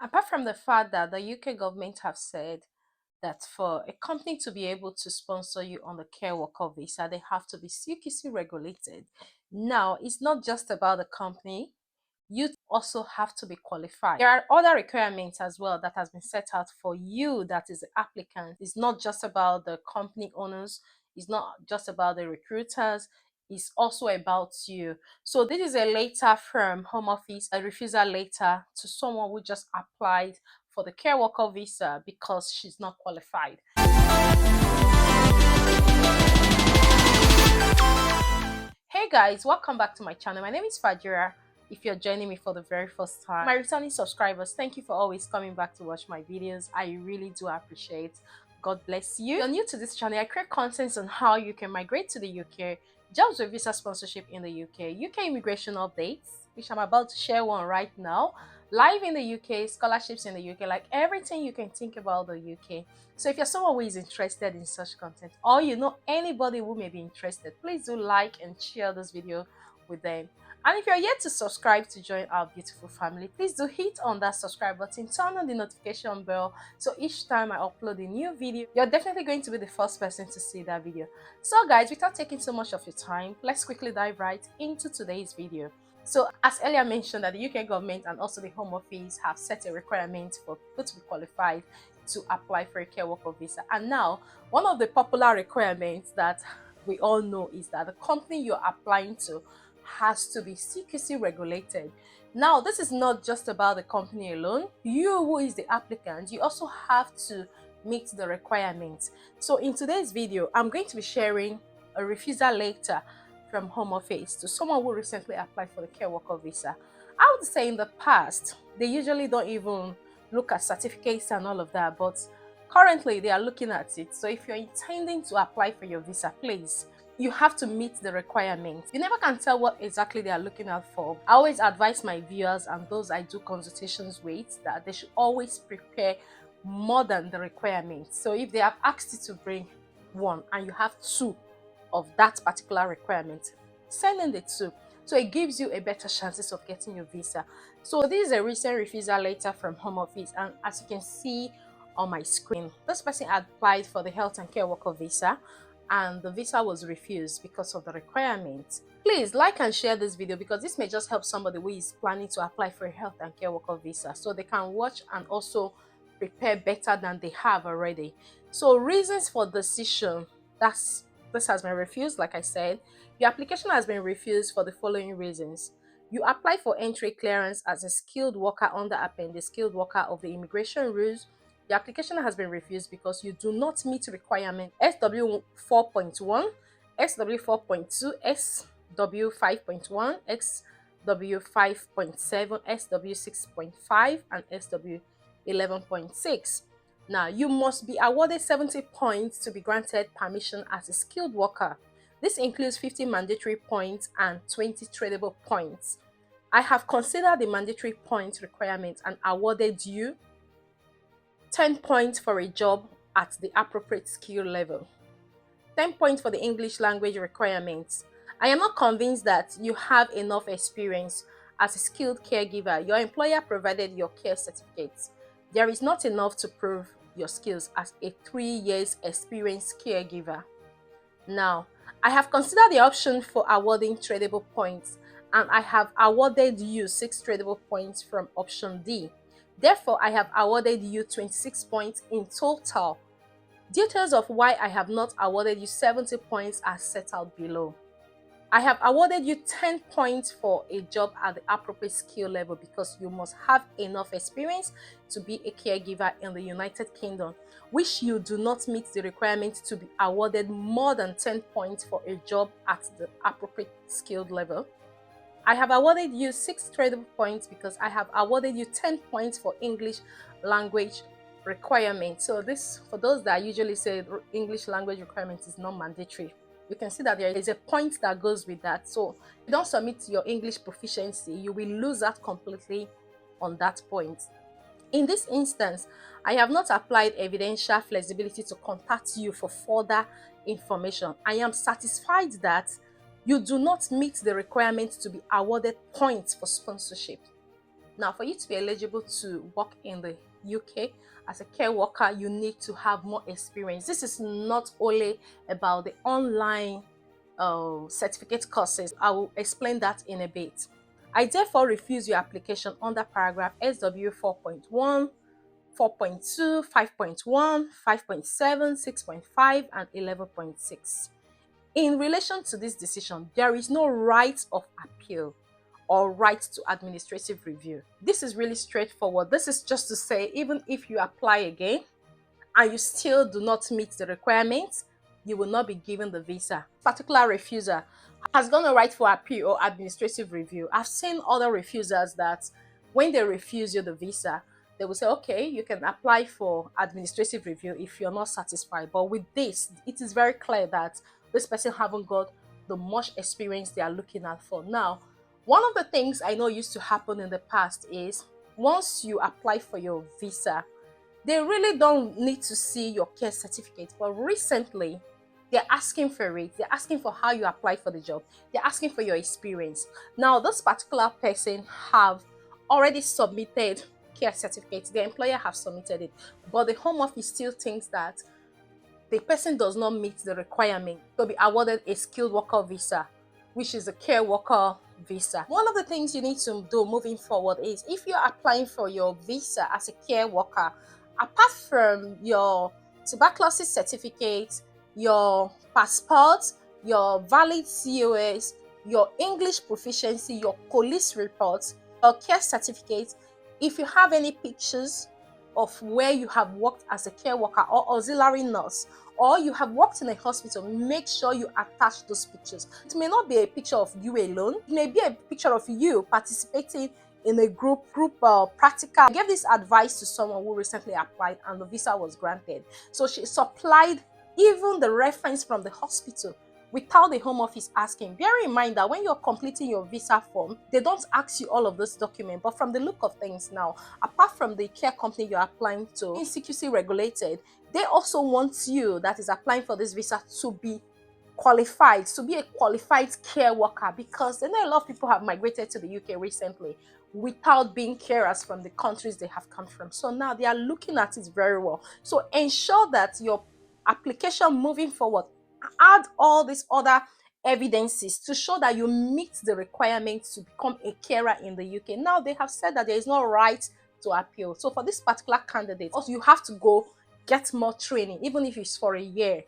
Apart from the fact that the UK government have said that for a company to be able to sponsor you on the care worker visa, they have to be CQC regulated. Now, it's not just about the company. You also have to be qualified. There are other requirements as well that has been set out for you, that is the applicant. It's not just about the company owners, it's not just about the recruiters, it's also about you. So this is a letter from Home Office, a refusal letter to someone who just applied for the care worker visa because she's not qualified. Hey guys, welcome back to my channel. My name is Fajira. If you're joining me for the very first time, my returning subscribers, thank you for always coming back to watch my videos. I really do appreciate. God bless you. If you're new to this channel, I create contents on how you can migrate to the UK, jobs with visa sponsorship in the UK immigration updates, which I'm about to share one right now, live in the UK, scholarships in the UK, like everything you can think about the UK. So if you're someone who is interested in such content, or you know anybody who may be interested, please do like and share this video with them. And if you're yet to subscribe to join our beautiful family, please do hit on that subscribe button, turn on the notification bell, so each time I upload a new video, you're definitely going to be the first person to see that video. So guys, without taking so much of your time, let's quickly dive right into today's video. So as earlier mentioned, that the UK government and also the Home Office have set a requirement for people to be qualified to apply for a care worker visa. And now, one of the popular requirements that we all know is that the company you're applying to has to be CQC regulated. Now, this is not just about the company alone. You, who is the applicant, you also have to meet the requirements. So in today's video, I'm going to be sharing a refusal letter from Home Office to someone who recently applied for the care worker visa. I would say in the past, they usually don't even look at certificates and all of that, but currently they are looking at it. So if you're intending to apply for your visa, please, you have to meet the requirements. You never can tell what exactly they are looking out for. I always advise my viewers and those I do consultations with that they should always prepare more than the requirements. So if they have asked you to bring one and you have two of that particular requirement, send in the two, so it gives you a better chances of getting your visa. So this is a recent refusal letter from Home Office, and as you can see on my screen, this person applied for the health and care worker visa and the visa was refused because of the requirements. Please like and share this video because this may just help somebody who is planning to apply for a health and care worker visa, so they can watch and also prepare better than they have already. So reasons for decision, this has been refused. Like I said, your application has been refused for the following reasons. You apply for entry clearance as a skilled worker under Appendix Skilled Worker of the Immigration Rules. The application has been refused because you do not meet requirement SW 4.1, SW 4.2, SW 5.1, SW 5.7, SW 6.5, and SW 11.6. Now, you must be awarded 70 points to be granted permission as a skilled worker. This includes 50 mandatory points and 20 tradable points. I have considered the mandatory point requirement and awarded you 10 points for a job at the appropriate skill level, 10 points for the English language requirements. I am not convinced that you have enough experience as a skilled caregiver. Your employer provided your care certificates. There is not enough to prove your skills as a 3 years experienced caregiver. Now, I have considered the option for awarding tradable points, and I have awarded you 6 tradable points from option D. Therefore, I have awarded you 26 points in total. Details of why I have not awarded you 70 points are set out below. I have awarded you 10 points for a job at the appropriate skill level because you must have enough experience to be a caregiver in the United Kingdom, which you do not meet the requirement to be awarded more than 10 points for a job at the appropriate skilled level. I have awarded you 6 tradable points because I have awarded you 10 points for English language requirement. So this, for those that usually say English language requirement is not mandatory, you can see that there is a point that goes with that. So if you don't submit your English proficiency, you will lose that completely on that point. In this instance, I have not applied evidential flexibility to contact you for further information. I am satisfied that you do not meet the requirement to be awarded points for sponsorship. Now, for you to be eligible to work in the UK as a care worker, you need to have more experience. This is not only about the online certificate courses. I will explain that in a bit. I therefore refuse your application under paragraph SW 4.1, 4.2, 5.1, 5.7, 6.5, and 11.6. In relation to this decision, there is no right of appeal or right to administrative review. This is really straightforward. This is just to say, even if you apply again and you still do not meet the requirements, you will not be given the visa. Particular refuser has got no right for appeal or administrative review. I've seen other refusers that when they refuse you the visa, they will say, okay, you can apply for administrative review if you're not satisfied. But with this, it is very clear that this person haven't got the much experience they are looking at for. Now, one of the things I know used to happen in the past is once you apply for your visa, they really don't need to see your care certificate. But recently, they're asking for it. They're asking for how you apply for the job. They're asking for your experience. Now, this particular person have already submitted care certificate. The employer have submitted it, but the Home Office still thinks that the person does not meet the requirement to be awarded a skilled worker visa, which is a care worker visa. One of the things you need to do moving forward is if you're applying for your visa as a care worker, apart from your tuberculosis certificate, your passport, your valid COS, your English proficiency, your police report, your care certificate, if you have any pictures of where you have worked as a care worker or auxiliary nurse, or you have worked in a hospital, make sure you attach those pictures. It may not be a picture of you alone. It may be a picture of you participating in a group practical. I gave this advice to someone who recently applied and the visa was granted. So she supplied even the reference from the hospital without the Home Office asking. Bear in mind that when you're completing your visa form, they don't ask you all of this document. But from the look of things now, apart from the care company you're applying to, being CQC regulated, they also want you that is applying for this visa to be qualified, to be a qualified care worker, because they know a lot of people have migrated to the UK recently without being carers from the countries they have come from. So now they are looking at it very well. So ensure that your application moving forward add all these other evidences to show that you meet the requirements to become a carer in the UK. Now they have said that there is no right to appeal. So for this particular candidate, also you have to go get more training, even if it's for a year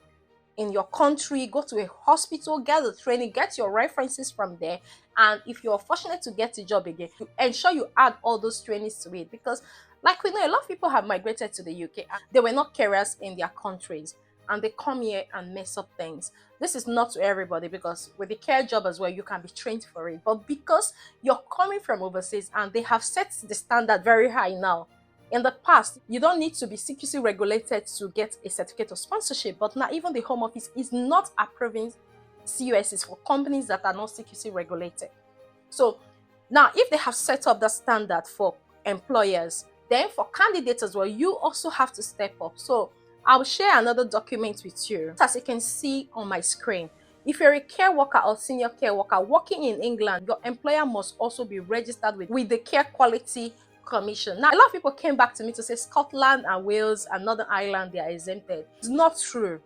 in your country. Go to a hospital, get the training, get your references from there, and if you're fortunate to get a job again, you ensure you add all those trainings to it, because like we know, a lot of people have migrated to the UK and they were not carers in their countries and they come here and mess up things. This is not to everybody, because with the care job as well, you can be trained for it. But because you're coming from overseas and they have set the standard very high now, in the past, you don't need to be CQC regulated to get a certificate of sponsorship, but now even the Home Office is not approving CUSs for companies that are not CQC regulated. So now if they have set up the standard for employers, then for candidates as well, you also have to step up. So I'll share another document with you. As you can see on my screen, if you're a care worker or senior care worker working in England, your employer must also be registered with the Care Quality Commission. Now, a lot of people came back to me to say Scotland and Wales and Northern Ireland, they are exempted. It's not true.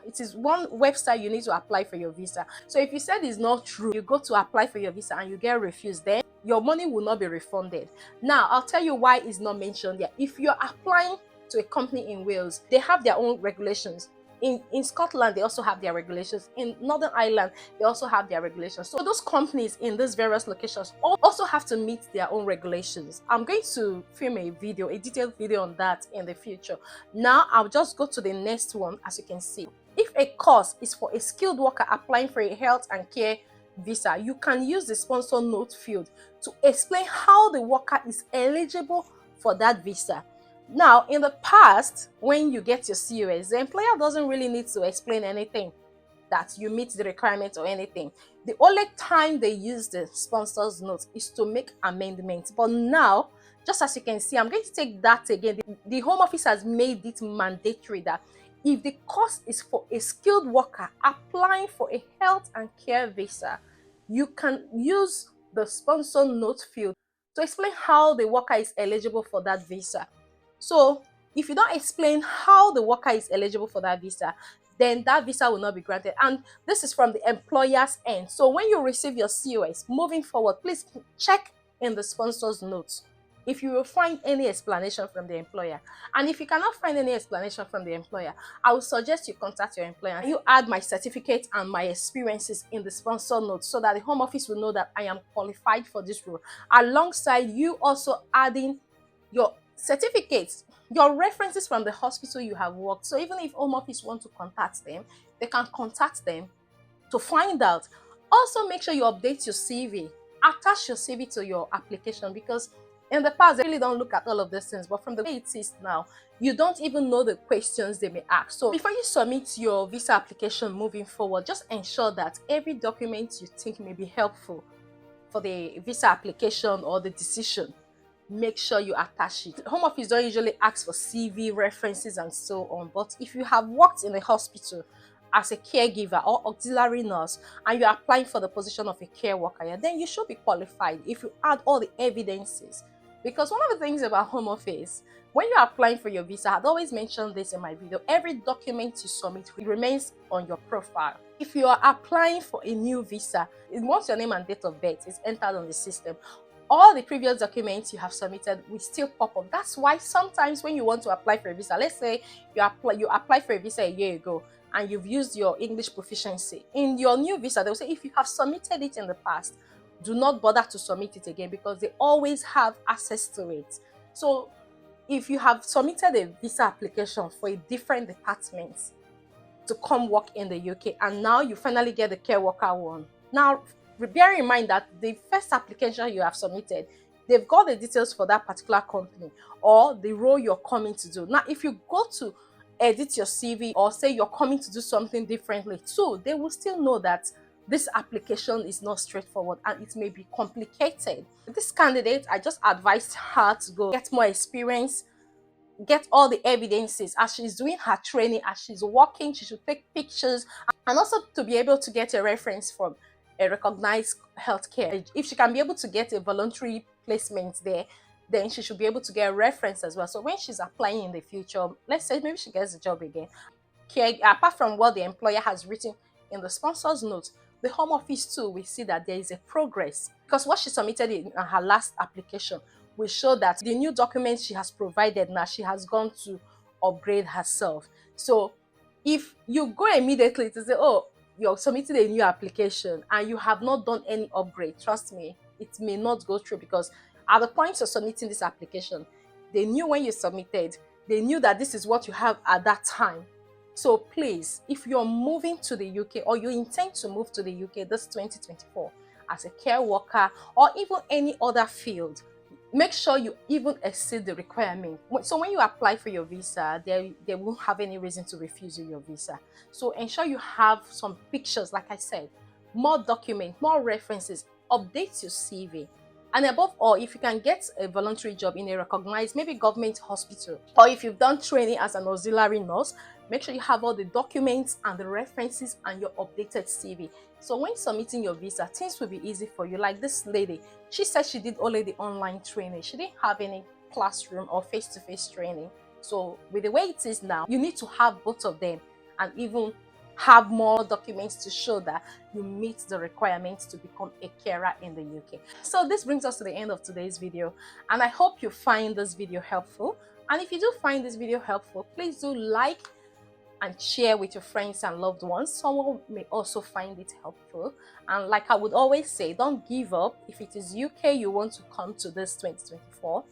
It is one website you need to apply for your visa. So if you said it's not true, you go to apply for your visa and you get refused, then your money will not be refunded. Now, I'll tell you why it's not mentioned there. If you're applying to a company in Wales, they have their own regulations. In Scotland, they also have their regulations. In Northern Ireland, they also have their regulations. So those companies in these various locations also have to meet their own regulations. I'm going to film a detailed video on that in the future. Now, I'll just go to the next one. As you can see, if a course is for a skilled worker applying for a health and care visa, you can use the sponsor note field to explain how the worker is eligible for that visa. Now, in the past, when you get your COS, the employer doesn't really need to explain anything that you meet the requirements or anything. The only time they use the sponsor's note is to make amendments. But now, just as you can see, I'm going to take that again. The Home Office has made it mandatory that if the course is for a skilled worker applying for a health and care visa, you can use the sponsor note field to explain how the worker is eligible for that visa. So if you don't explain how the worker is eligible for that visa, then that visa will not be granted. And this is from the employer's end. So when you receive your COS, moving forward, please check in the sponsor's notes if you will find any explanation from the employer. And if you cannot find any explanation from the employer, I would suggest you contact your employer. You add my certificate and my experiences in the sponsor notes so that the Home Office will know that I am qualified for this role. Alongside you also adding your certificates, your references from the hospital you have worked. So even if Home Office want to contact them, they can contact them to find out. Also, make sure you update your CV. Attach your CV to your application, because in the past, they really don't look at all of these things. But from the way it is now, you don't even know the questions they may ask. So before you submit your visa application moving forward, just ensure that every document you think may be helpful for the visa application or the decision, make sure you attach it. Home Office don't usually ask for CV, references, and so on. But if you have worked in a hospital as a caregiver or auxiliary nurse and you're applying for the position of a care worker, then you should be qualified if you add all the evidences. Because one of the things about Home Office, when you're applying for your visa, I'd always mentioned this in my video, every document you submit remains on your profile. If you are applying for a new visa, once your name and date of birth is entered on the system, all the previous documents you have submitted will still pop up. That's why sometimes when you want to apply for a visa, let's say you apply for a visa a year ago and you've used your English proficiency, in your new visa they'll say if you have submitted it in the past, do not bother to submit it again, because they always have access to it. So if you have submitted a visa application for a different department to come work in the UK and now you finally get the care worker one, now bear in mind that the first application you have submitted, they've got the details for that particular company or the role you're coming to do. Now if you go to edit your CV or say you're coming to do something differently too, they will still know that this application is not straightforward and it may be complicated. This candidate, I just advised her to go get more experience, get all the evidences as she's doing her training, as she's working. She should take pictures, and also to be able to get a reference from a recognized healthcare. If she can be able to get a voluntary placement there, then she should be able to get a reference as well. So when she's applying in the future, let's say maybe she gets a job again, apart from what the employer has written in the sponsor's note, the Home Office too will see that there is a progress, because what she submitted in her last application will show that the new documents she has provided, now she has gone to upgrade herself. So if you go immediately to say, oh, you're submitting a new application and you have not done any upgrade, trust me, it may not go through, because at the point of submitting this application, they knew when you submitted, they knew that this is what you have at that time. So please, if you're moving to the UK or you intend to move to the UK this 2024 as a care worker or even any other field, make sure you even exceed the requirement. So when you apply for your visa, they won't have any reason to refuse you your visa. So ensure you have some pictures, like I said, more documents, more references, update your CV. And above all, if you can get a voluntary job in a recognized, maybe government hospital, or if you've done training as an auxiliary nurse, make sure you have all the documents and the references and your updated CV. So when submitting your visa, things will be easy for you. Like this lady, she said she did only the online training. She didn't have any classroom or face-to-face training. So with the way it is now, you need to have both of them and even have more documents to show that you meet the requirements to become a carer in the UK. So this brings us to the end of today's video, and I hope you find this video helpful. And if you do find this video helpful, please do like and share with your friends and loved ones. Someone may also find it helpful. And like I would always say, don't give up. If it is UK you want to come to this 2024,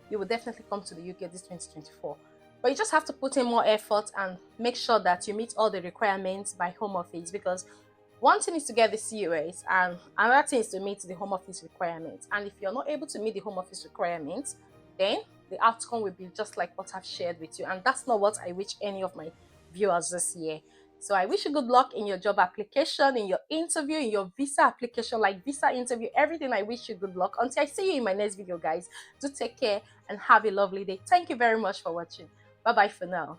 you will definitely come to the UK this 2024. But you just have to put in more effort and make sure that you meet all the requirements by Home Office, because one thing is to get the COS and another thing is to meet the Home Office requirements. And if you're not able to meet the Home Office requirements, then the outcome will be just like what I've shared with you. And that's not what I wish any of my viewers this year. So I wish you good luck in your job application, in your interview, in your visa application, like visa interview, everything. I wish you good luck. Until I see you in my next video, guys, do take care and have a lovely day. Thank you very much for watching. Bye bye for now.